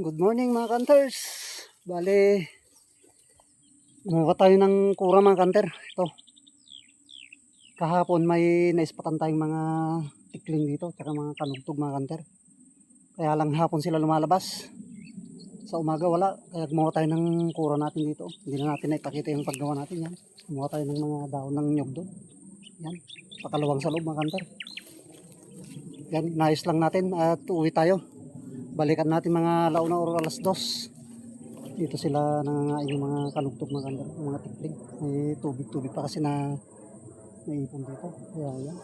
Good morning mga kanters. Bale, gumawa tayo ng kura mga kanter. Ito. Kahapon may naispatan tayong mga tikling dito, tsaka mga kanugtog mga kanter. Kaya lang hapon sila lumalabas. Sa umaga wala, kaya gumawa tayo ng kura natin dito. Hindi na natin naipakita yung paggawa natin yan. Gumawa tayo ng mga daon ng nyog doon. Yan, pakalawang sa loob mga kanter. Yan, naayos lang natin at uwi tayo. Balikan natin mga launa or alas 2. Dito sila nangangain yung mga kalugtog mga kanter, mga tikling. May tubig-tubig pa kasi na naipon dito. Kaya yan.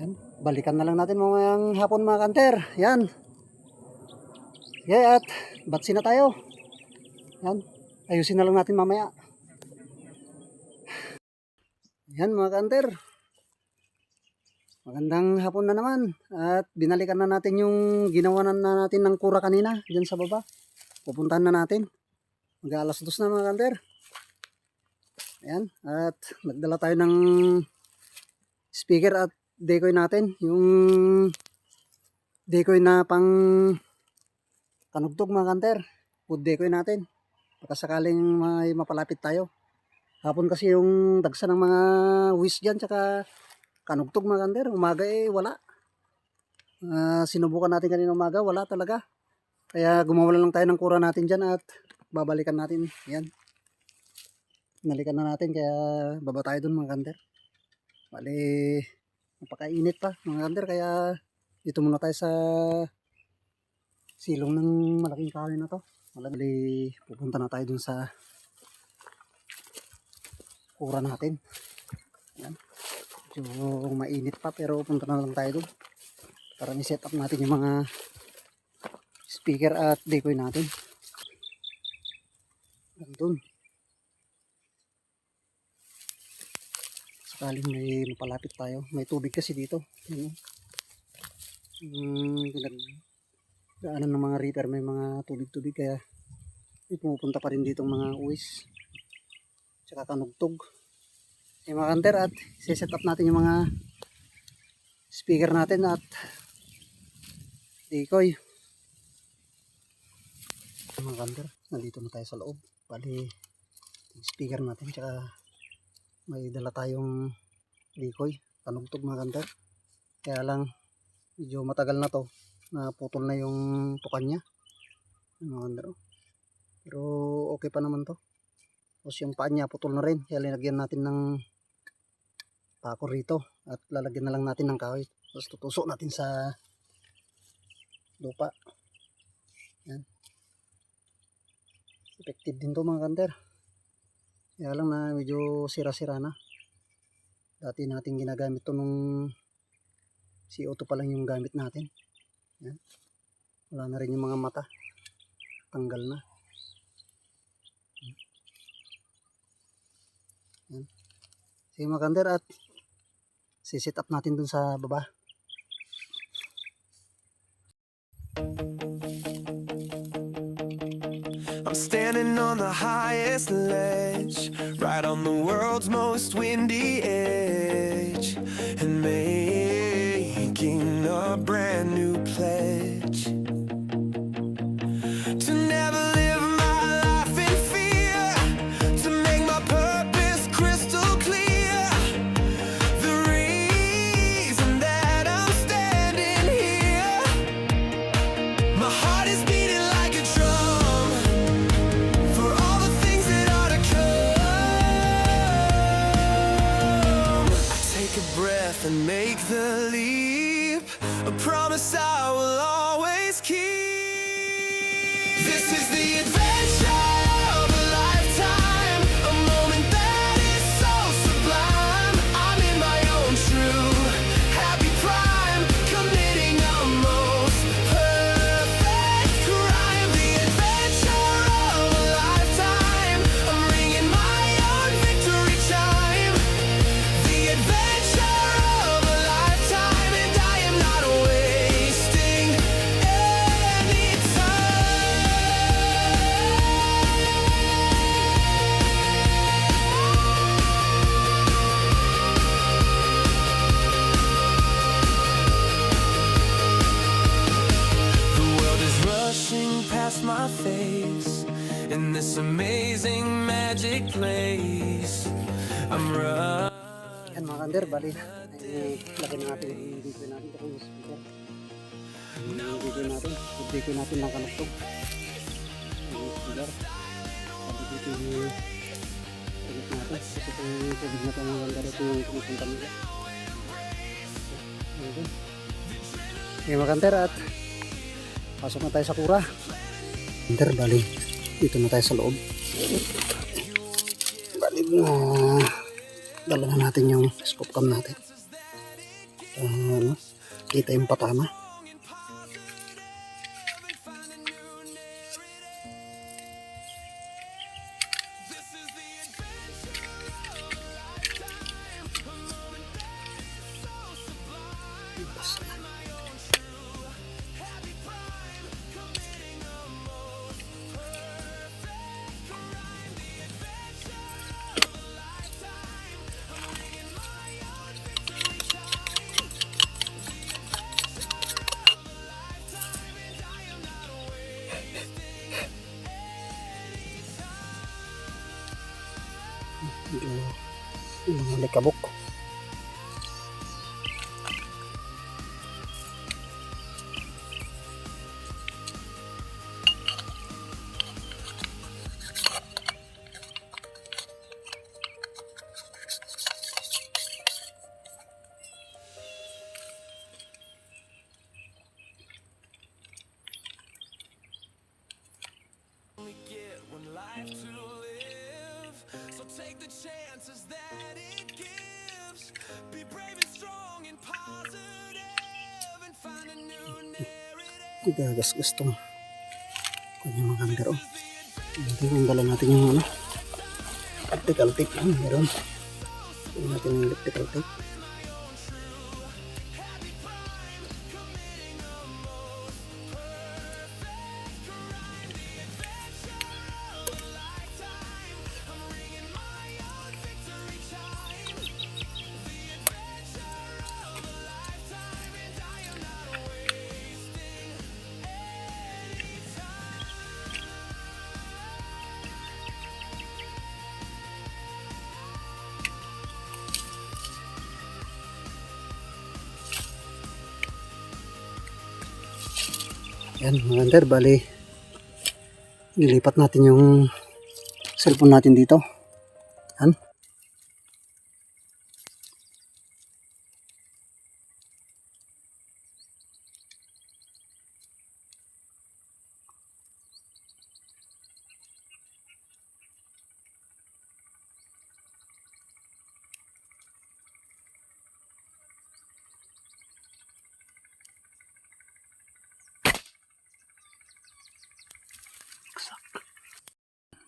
Yan, balikan na lang natin mamayang hapon mga kanter. Yan. Sige at batsi na tayo. Yan, ayusin na lang natin mamaya. Yan mga kanter. Magandang hapon na naman at binalikan na natin yung ginawa na natin ng kura kanina dyan sa baba. Pupuntahan na natin. Mag-alas 2 na mga kanter. Ayan, at nagdala tayo ng speaker at decoy natin. Yung decoy na pang kanugtog mga kanter. Wood decoy natin. Pagkasakaling may mapalapit tayo. Hapon kasi yung dagsa ng mga wish dyan tsaka kanugtog mga kanter. Umaga wala. Sinubukan natin kanina umaga, wala talaga. Kaya gumawa lang tayo ng kura natin dyan at babalikan natin. Yan. Nalikan na natin kaya baba tayo dun mga kanter. Bali, napakainit pa mga kanter kaya dito muna tayo sa silong ng malaking kahoy na to. Bali, pupunta na tayo dun sa kura natin. Yan. Medyo mainit pa pero punta na lang tayo doon para i-set up natin yung mga speaker at decoy natin. Doon. Sakaling may mapalapit tayo. May tubig kasi dito. Daanan ng mga reaper may mga tubig-tubig kaya may pumupunta pa rin ditong mga uwis tsaka kanugtog. Yung mga kanter at set up natin yung mga speaker natin at decoy. Mga kanter, nandito na tayo sa loob. Bali, speaker natin tsaka may dala tayong decoy, kanugtog mga kanter. Kaya lang medyo matagal na to, naputol na yung tukan niya. Mga kanter, pero okay pa naman to. Tapos yung paa niya putol na rin, kaya linagyan natin ng pako rito at lalagyan na lang natin ng kahoy. Tapos tutusok natin sa lupa. Yan. Effective din to mga kanter. Kaya lang na medyo sira-sira na. Dati natin ginagamit to nung CO2 pa lang yung gamit natin. Yan. Wala na rin yung mga mata. Tanggal na. Yan. Sige mga kanter at siset up natin dun sa baba. I'm standing on the highest ledge, right on the world's most windy edge, and making a brand new pledge to never live my life in fear, to make my purpose crystal clear. The reason that I'm standing here, my heart is beating like a drum for all the things that are to come. I take a breath and make the leap, a promise I will always keep. This is the adventure of a lifetime, a moment that is so sublime. I'm in my own true happy prime, committing a most perfect crime. The adventure of a lifetime, I'm ringing my own victory chime. The adventure of a lifetime, and I am not wasting any time. my face in this amazing magic place. I'm running. Yan mga kander, bali. Lagyan na natin yung video natin. Ito yung speaker. Yung video natin. Yung video natin ng kanugtog. Yung speaker. Sabi dito yung tubig natin. Kasi ito yung tubig na ito mga kander. Ito yung pumupunta nila. Okay mga kander, at pasok na tayo sa kura. Kander, bali. Dito na tayo sa loob. Bali na. Dala na natin yung scope cam natin. Kita yung patama. Yung mga likabok. Get one life to live, so take the chances that it gives. Be brave and strong and positive, and find a new narrative. Gagasgas tong kanyang mga kander. Ito yung dala natin yung electrical tape. Meron. Ito natin yung electrical tape. Yan mga kander, bali nilipat natin yung cellphone natin dito. Yan.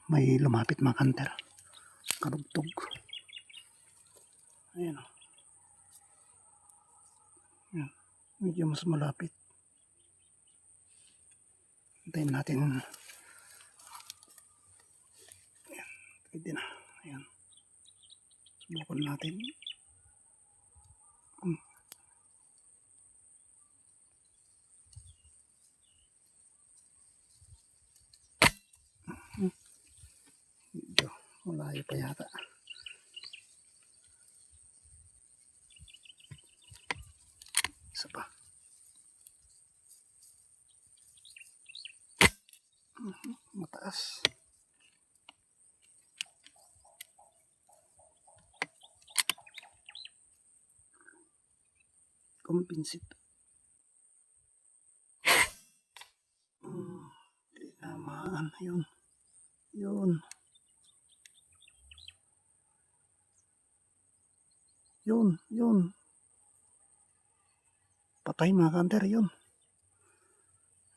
May lumapit mga kanter. Karugtog. Ayan o. Ayan. Medyo mas malapit. Hintayin natin. Ayan. Pwede na. Ayan. Subukan natin. Medyo malayo pa yata. Isa pa. Mataas. Kumpinsit. Tinamaan. Yun. Yun. Yun. Patay mga kanter, yun.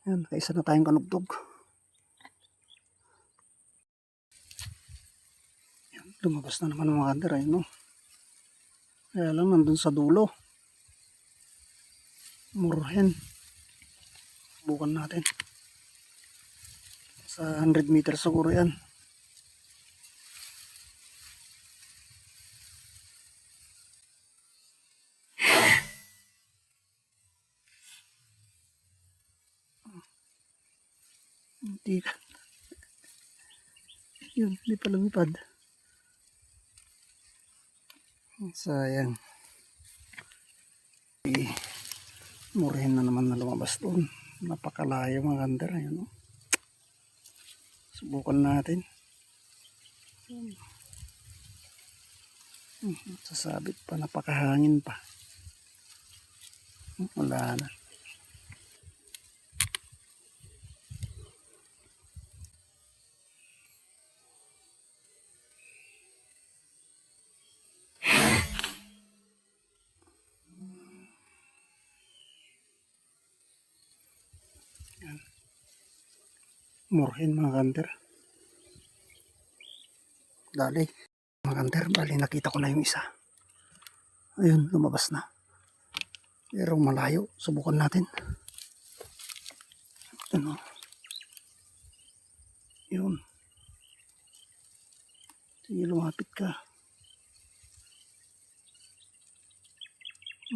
Yan, kaisa na tayong kanugtog. Yan, lumabas na naman mga kanter, ayun no. Kaya lang nandun sa dulo. Murhen. Bukan natin. Sa 100 meters siguro yan. Di, yun, di pa lumipad. Sayang. Murihin na naman na lumabas doon. Napakalayo mga kanter. Ayun, oh. Subukan natin. Sasabit pa, napakahangin pa. Wala na. Murhin mga kanter. Dali. Mga kanter, bali nakita ko na yung isa. Ayun, lumabas na. Pero malayo. Subukan natin. Ano? Yun. Sige, lumapit ka.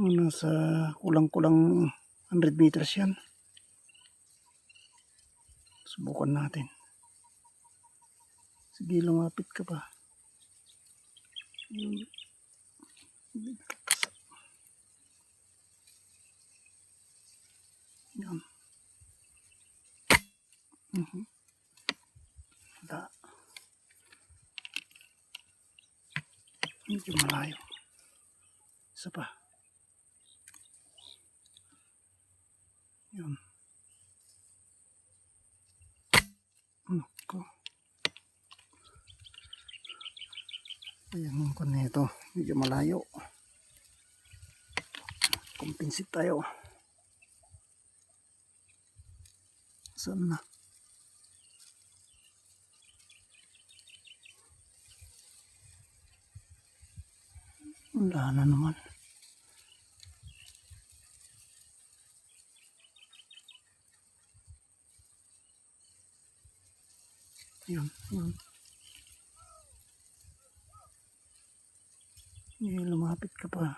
Nasa kulang-kulang 100 meters yan. Subukan natin. Sige, lumapit ka pa. Yun. Yan. Da. Medyo malayo. Isa pa. Yun. Ko. Ayan ang kon nito. Medyo malayo. Kumpinsit tayo. Saan na? Wala na naman. Yun, yun. Lumapit ka pa.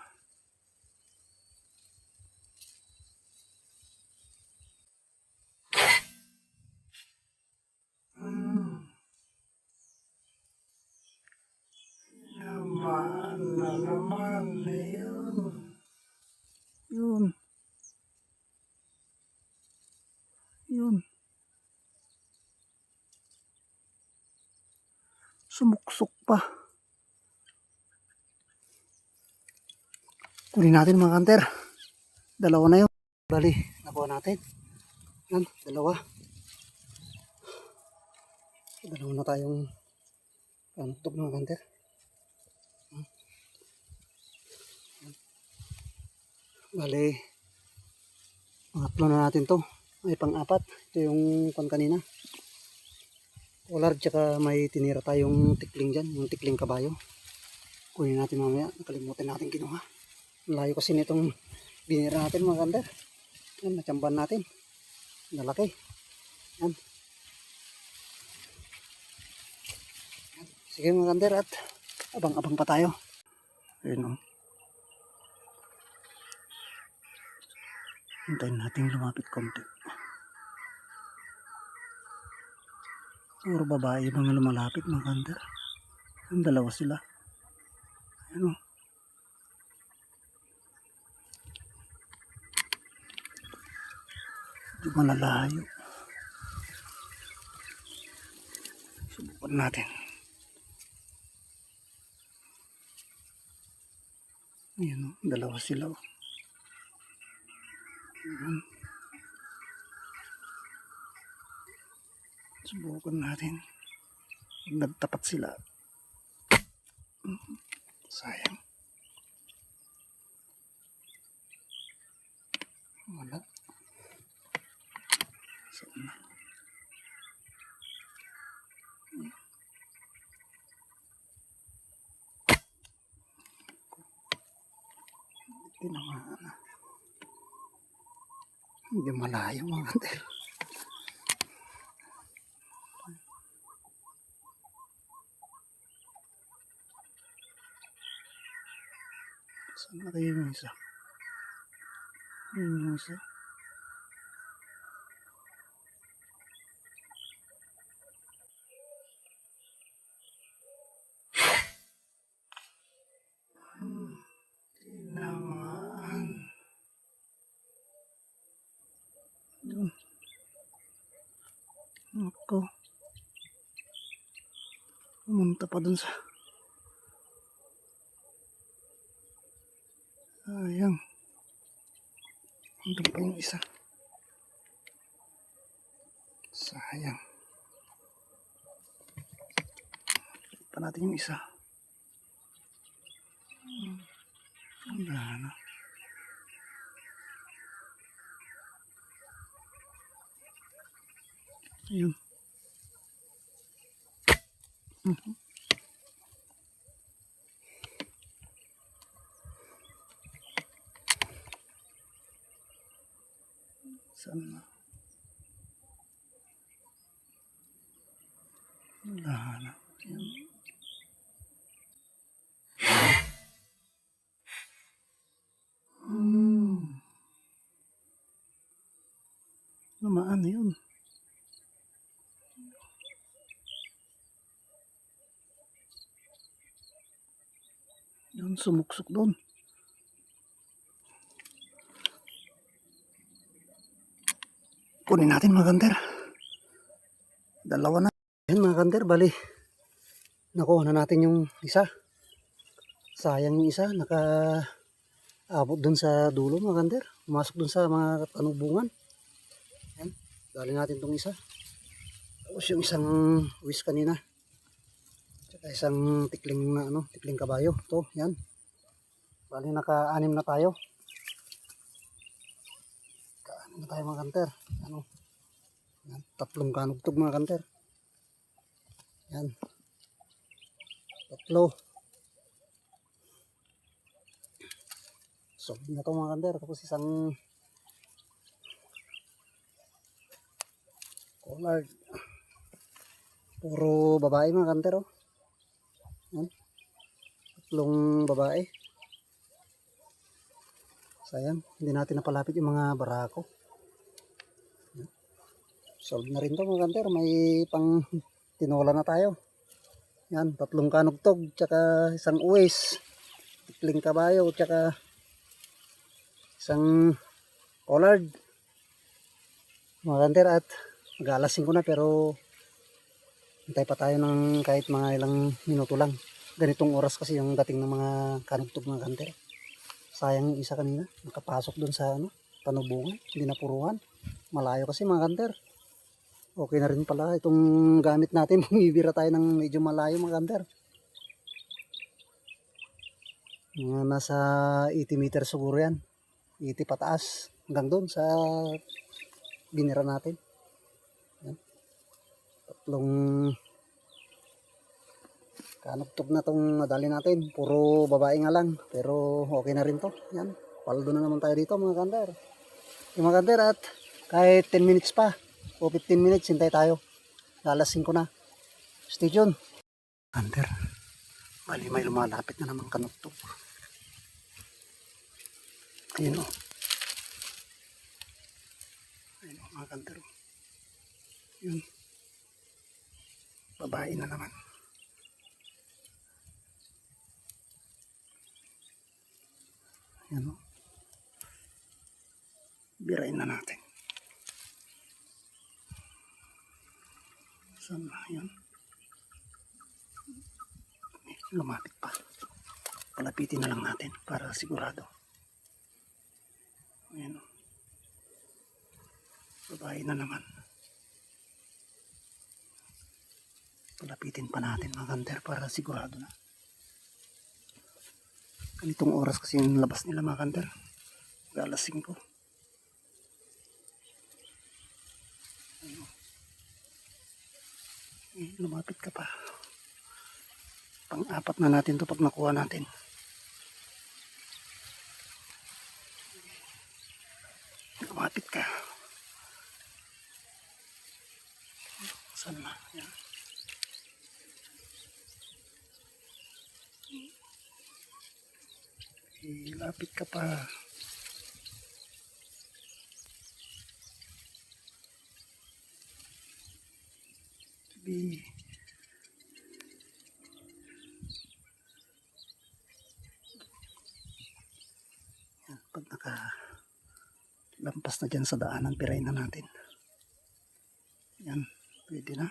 Naman na naman. Yun. Yun. Yun. Sumuksok pa. Kunin natin mga kanter. Dalawa na yun. Bali, nakuha natin. Yan, dalawa. Dalawa na tayong kantok mga kanter. Bali, pangatlo na natin to. Ay, pang-apat. Ito yung pan kanina. Polar, tsaka may tinira tayong tikling dyan. Yung tikling kabayo. Kunin natin mamaya. Nakalimutan natin kinuha. Layo kasi nitong binira natin mga kanter. Yan, natsamban natin. Nalaki. Yan. Sige mga kanter, at abang-abang pa tayo. Ayun, o. Hintayin natin lumapit konti. Puro babae mga lumalapit mga kanter. Ang dalawa sila. Ayun, o. Di malalayo. Subukan natin. Ayan, o. Dalawa sila, o. Ayan. Subukan natin. Nagtapat sila. Sayang. Wala. Saan na? Tinamaan na. Hindi malayo mga kanter. Saan na kayo yung isa? Yun yung isa. Ako. Pumunta pa dun sa... Sayang. Andun pa yung isa. Sayang. Pa natin yung isa. Wala na. Ayun. Saan na? Wala na. Ayun. Lamaan na yun. Yun, sumuksok doon. Kunin natin mga kanter. Dalawa na. Yan mga kanter, bali. Nakuha na natin yung isa. Sayang yung isa, naka-abot dun sa dulo mga kanter. Pumasok dun sa mga kanubungan. Yan, dali natin tong isa. Tapos yung isang wis kanina. Tsaka isang tikling na tikling kabayo. To, yan. Bali naka-anim na tayo. Naka-anim na tayo mga kanter. Yan, tatlong kanugtog mga kanter. Yan. Tatlo. Solve na to mga kanter. Tapos isang collard. Puro babae mga kanter. Oh. Yan. Tatlong babae. Sayang. Hindi natin napalapit yung mga barako. Yan. Solve na rin to mga kanter. May pang tinola na tayo. Yan. Tatlong kanugtog. Tsaka isang uwis. Tikling kabayo. Tsaka isang collard mga kanter, at mag-alas 5 na, pero hintay pa tayo ng kahit mga ilang minuto lang. Ganitong oras kasi yung dating ng mga kanugtog mga kanter. Sayang yung isa kanina, nakapasok dun sa panubungan, hindi napuruhan. Malayo kasi mga kanter. Okay na rin pala itong gamit natin. Bumibira tayo ng medyo malayo mga kanter. Mga nasa 80 meters siguro yan. 80 pataas hanggang doon sa binira natin. Yan. Tatlong kanugtog na tong nadali natin. Puro babae nga lang, pero okay na rin to. Yan. Paldo na naman tayo dito mga kanter. Yung mga kanter, at kahit 10 minutes pa o 15 minutes hintay tayo. Alas 5 na. Stay tuned. Kanter, bali may lumalapit na naman kanugtog. Ayun o. Ayun o mga kanter. Yun. Babae na naman. Ayun o. Birain na natin. Saan na yun? Lumapit pa. Palapitin na lang natin para sigurado. Ayan o. Babae na naman. Palapitin pa natin mga kanter para sigurado na. Ganitong oras kasi yung labas nila mga kanter. Alas 5. Ayan o. Lumapit ka pa. Pang-apat na natin to pag nakuha natin. Lumapit ka. Saan na? Yan. Lapit ka pa. Sabi. Yan, pag lampas na dyan sa daanan, pirain na natin. Yan. Pwede na.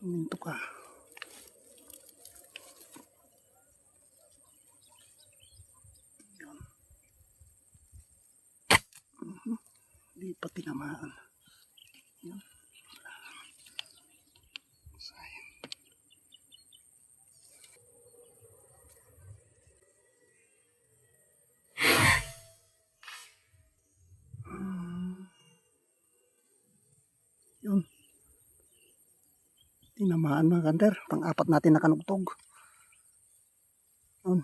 Huminto ka. Yun. Di pa tinamaan. Yun. Sayang. Yun. Tinamaan mga kanter. Pang-apat natin nakanugtog. Yun.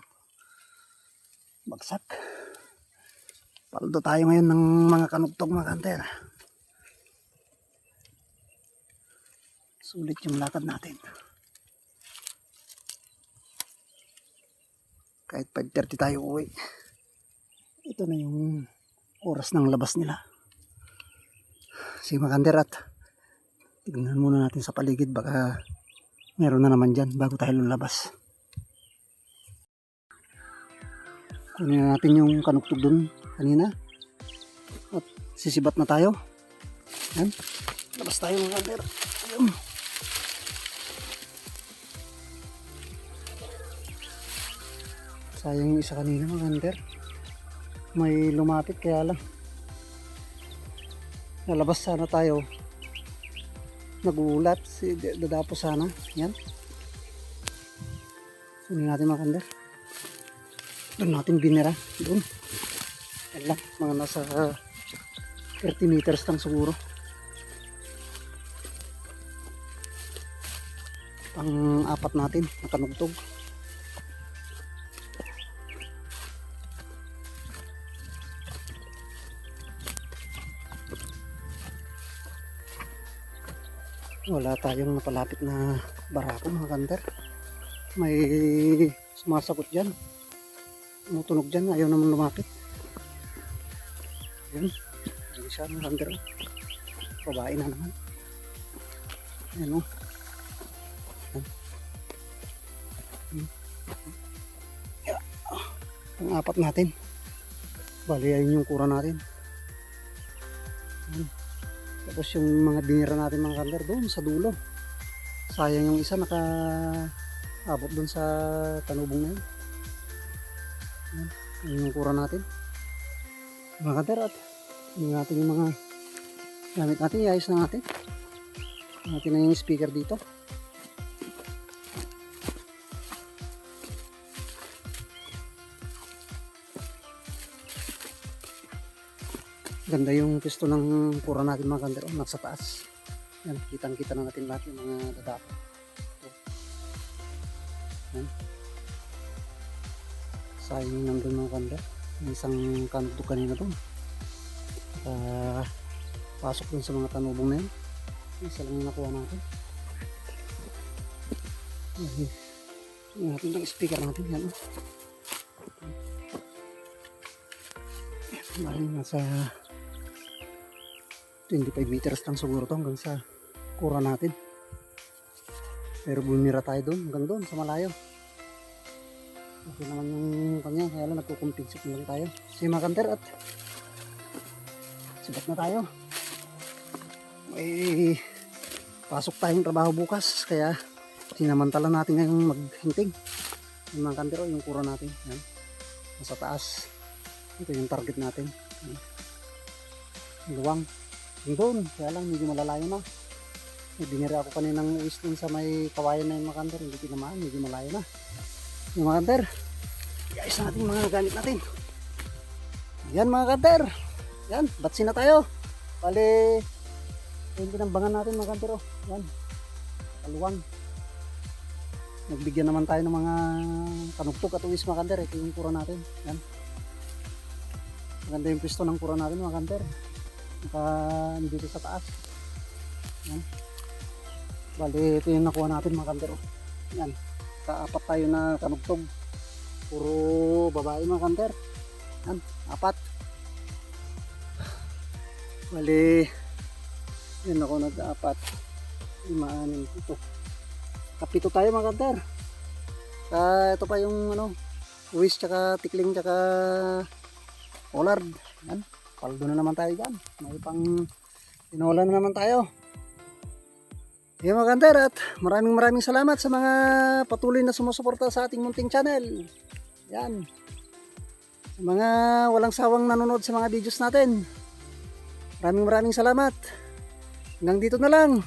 Bagsak. Paldo tayo ngayon ng mga kanugtog mga kanter. Sulit yung lakad natin. Kahit 5:30 tayo uwi. Ito na yung oras ng labas nila. Sige mga kanter, at tignan muna natin sa paligid, baka meron na naman dyan bago tayo lumabas. Kunin na natin yung kanugtog dun kanina at sisibat na tayo. Yan. Labas tayo mga kanter. Ayun. Sayang yung isa kanina mga kanter. May lumapit kaya lang. Lalabas sana tayo. Nagulat, dadapo sana. Yan. Kunin natin mga kanter. Doon natin binira. Doon. Yan lang. Mga nasa 30 meters lang siguro. Pang-apat natin. Nakanugtog. Wala tayong napalapit na barako mga kanter. May sumasakot dyan. Tumutunog dyan. Ayaw naman lumapit. Yun. Hindi siya mga kanter. Babae na naman. Ayan o. Ang apat natin. Bali ayun yung kura natin. Ayan. Tapos yung mga binira natin mga kanter doon sa dulo. Sayang yung isa nakaabot doon sa tanubong na yun. Ayan yung kura natin. Mga kanter, at hindi natin yung mga gamit natin. Iayos na natin. Natin na yung speaker dito. Ganda yung pisto ng kura natin mga kanter. Nasa taas. Yan, kitang-kita na natin lahat yung mga dadapo. Yan. Sayang yung nandun mga kanter. May isang kanto kanina doon. Pasok dun sa mga tanubong na yun. Isa lang yung nakuha natin. Yan natin yung speaker natin. Yan. Yan, nasa 25 meters lang siguro to hanggang sa kura natin. Pero bumira tayo doon hanggang doon sa malayo. Okay naman yung kanya, kaya lang nagkukumpinsip lang tayo. Sige mga kanter, at sibat na tayo. May pasok tayong trabaho bukas, kaya sinamantala natin ngayong maghinting. Yung mga kanter, yung kura natin. Yan. Nasa taas. Ito yung target natin. Luwang. Yung doon, kaya lang medyo malalayo na. Binira ako kaninang uwis dun sa may kawayan na yung mga kanter. Hindi tinamaan, medyo malayo na. Yung mga kanter, iayos natin yung mga gamit natin. Yan mga kanter. Yan, batsin na tayo. Bale, yung pinambangan natin mga kanter. Oh. Yan, kaluwang. Nagbigyan naman tayo ng mga kanugtog at uwis mga kanter. Ito yung kura natin. Yan. Maganda yung pisto ng kura natin mga kanter. Dito sa taas. Yan. Bali, ito yung nakuha natin mga kanter. Yan. Kaapat tayo na kanugtog. Puro babae mga kanter. Yan. Apat. Bali, yun ako nag-apat. 5, 6, 7. Kapito tayo mga kanter. Ito pa yung uwis tsaka tikling tsaka pollard. Yan, paldo na naman tayo dyan. May pang tinola na naman tayo. Yan mga kanter, at maraming salamat sa mga patuloy na sumusuporta sa ating munting channel. Yan. Sa mga walang sawang nanonood sa mga videos natin. Maraming salamat. Hanggang dito na lang.